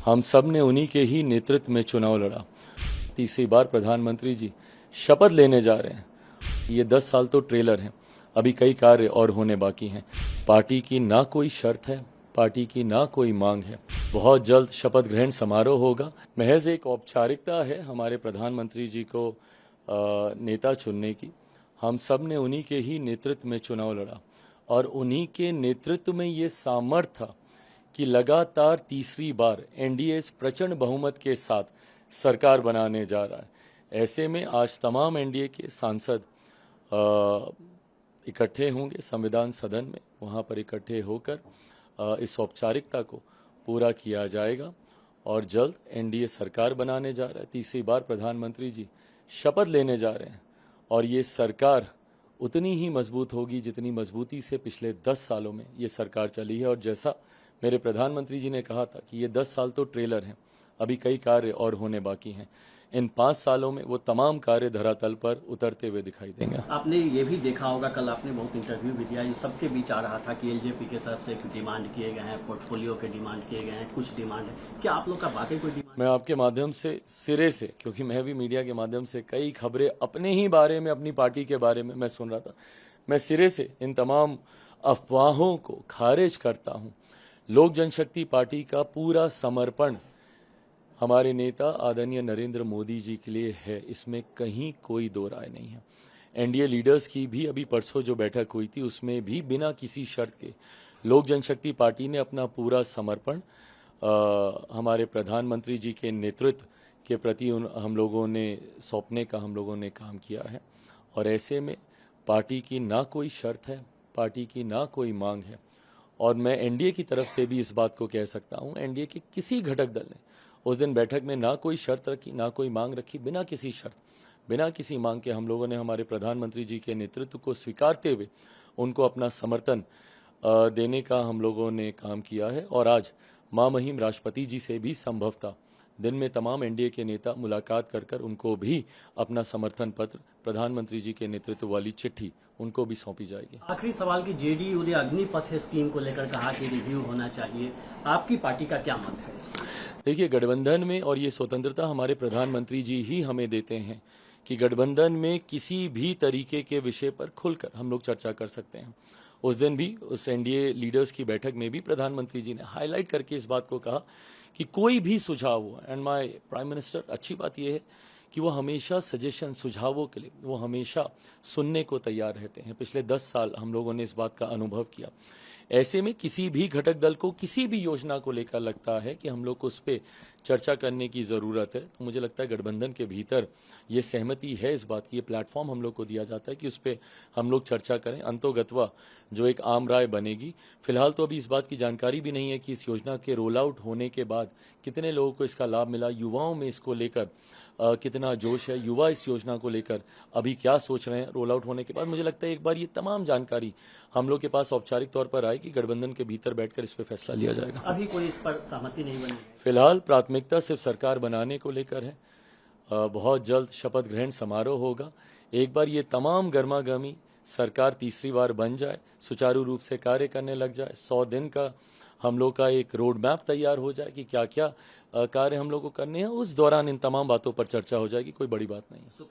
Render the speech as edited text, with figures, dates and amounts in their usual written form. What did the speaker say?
हम सब ने उन्हीं के ही नेतृत्व में चुनाव लड़ा। तीसरी बार प्रधानमंत्री जी शपथ लेने जा रहे हैं। ये 10 साल तो ट्रेलर हैं, अभी कई कार्य और होने बाकी हैं। पार्टी की ना कोई शर्त है, पार्टी की ना कोई मांग है। बहुत जल्द शपथ ग्रहण समारोह होगा। महज एक औपचारिकता है हमारे प्रधानमंत्री जी को नेता चुनने की। हम सब ने उन्हीं के ही नेतृत्व में चुनाव लड़ा और उन्हीं के नेतृत्व में ये सामर्थ्य था कि लगातार तीसरी बार एनडीए प्रचंड बहुमत के साथ सरकार बनाने जा रहा है। ऐसे में आज तमाम एनडीए के सांसद इकट्ठे होंगे संविधान सदन में, वहां पर इकट्ठे होकर इस औपचारिकता को पूरा किया जाएगा और जल्द एनडीए सरकार बनाने जा रहा है। तीसरी बार प्रधानमंत्री जी शपथ लेने जा रहे हैं और ये सरकार उतनी ही मजबूत होगी जितनी मजबूती से पिछले 10 सालों में ये सरकार चली है। और जैसा मेरे प्रधानमंत्री जी ने कहा था कि ये 10 साल तो ट्रेलर हैं, अभी कई कार्य और होने बाकी हैं। इन 5 सालों में वो तमाम कार्य धरातल पर उतरते हुए दिखाई देंगे। आपने ये भी देखा होगा, कल आपने बहुत इंटरव्यू भी दिया, इस सबके बीच आ रहा था कि एलजेपी की तरफ से डिमांड किए गए हैं, पोर्टफोलियो के डिमांड किए गए हैं, कुछ डिमांड है। क्या आप लोग का वाकई कोई डिमांड? मैं आपके माध्यम से सिरे से, क्योंकि मैं भी मीडिया के माध्यम से कई खबरें अपने ही बारे में, अपनी पार्टी के बारे में मैं सुन रहा था, मैं सिरे से इन तमाम अफवाहों को खारिज करता हूं। लोक जनशक्ति पार्टी का पूरा समर्पण हमारे नेता आदरणीय नरेंद्र मोदी जी के लिए है, इसमें कहीं कोई दो राय नहीं है। एनडीए लीडर्स की भी अभी परसों जो बैठक हुई थी उसमें भी बिना किसी शर्त के लोक जनशक्ति पार्टी ने अपना पूरा समर्पण हमारे प्रधानमंत्री जी के नेतृत्व के प्रति हम लोगों ने सौंपने का हम लोगों ने काम किया है। और ऐसे में पार्टी की ना कोई शर्त है, पार्टी की ना कोई मांग है। और मैं एनडीए की तरफ से भी इस बात को कह सकता हूं, एनडीए के किसी घटक दल ने उस दिन बैठक में ना कोई शर्त रखी, ना कोई मांग रखी। बिना किसी शर्त, बिना किसी मांग के हम लोगों ने हमारे प्रधानमंत्री जी के नेतृत्व को स्वीकारते हुए उनको अपना समर्थन देने का हम लोगों ने काम किया है। और आज महामहिम राष्ट्रपति जी से भी संभवतः दिन में तमाम एनडीए के नेता मुलाकात कर कर उनको भी अपना समर्थन पत्र, प्रधानमंत्री जी के नेतृत्व वाली चिट्ठी उनको भी सौंपी जाएगी। आखिरी सवाल की जेडीयू ने अग्निपथ स्कीम को लेकर कहा कि रिव्यू होना चाहिए, आपकी पार्टी का क्या मत है इसको? देखिए, गठबंधन में और ये स्वतंत्रता हमारे प्रधानमंत्री जी ही हमें देते हैं कि गठबंधन में किसी भी तरीके के विषय पर खुलकर हम लोग चर्चा कर सकते हैं। उस दिन भी उस एनडीए लीडर्स की बैठक में भी प्रधानमंत्री जी ने हाईलाइट करके इस बात को कहा कि कोई भी सुझाव हुआ, एंड माय प्राइम मिनिस्टर, अच्छी बात यह है कि वो हमेशा सजेशन, सुझावों के लिए वो हमेशा सुनने को तैयार रहते हैं। पिछले 10 साल हम लोगों ने इस बात का अनुभव किया। ऐसे में किसी भी घटक दल को किसी भी योजना को लेकर लगता है कि हम लोग को उस पर चर्चा करने की ज़रूरत है, तो मुझे लगता है गठबंधन के भीतर ये सहमति है इस बात की, ये प्लेटफॉर्म हम लोग को दिया जाता है कि उस पर हम लोग चर्चा करें। अंतोगत्वा जो एक आम राय बनेगी, फिलहाल तो अभी इस बात की जानकारी भी नहीं है कि इस योजना के रोल आउट होने के बाद कितने लोगों को इसका लाभ मिला, युवाओं में इसको लेकर कितना जोश है, युवा इस योजना को लेकर अभी क्या सोच रहे हैं रोल आउट होने के बाद। मुझे लगता है एक बार ये तमाम जानकारी हम लोग के पास औपचारिक तौर पर आएगी, गठबंधन के भीतर बैठकर इस पर फैसला लिया जाएगा। अभी कोई इस पर सहमति नहीं बनी? फिलहाल प्राथमिकता सिर्फ सरकार बनाने को लेकर है। बहुत जल्द शपथ ग्रहण समारोह होगा। एक बार ये तमाम गर्मागर्मी सरकार तीसरी बार बन जाए, सुचारू रूप से कार्य करने लग जाए, 100 दिन का हम लोग का एक रोड मैप तैयार हो जाए कि क्या क्या कार्य हम लोग को करने हैं, उस दौरान इन तमाम बातों पर चर्चा हो जाएगी। कोई बड़ी बात नहीं है।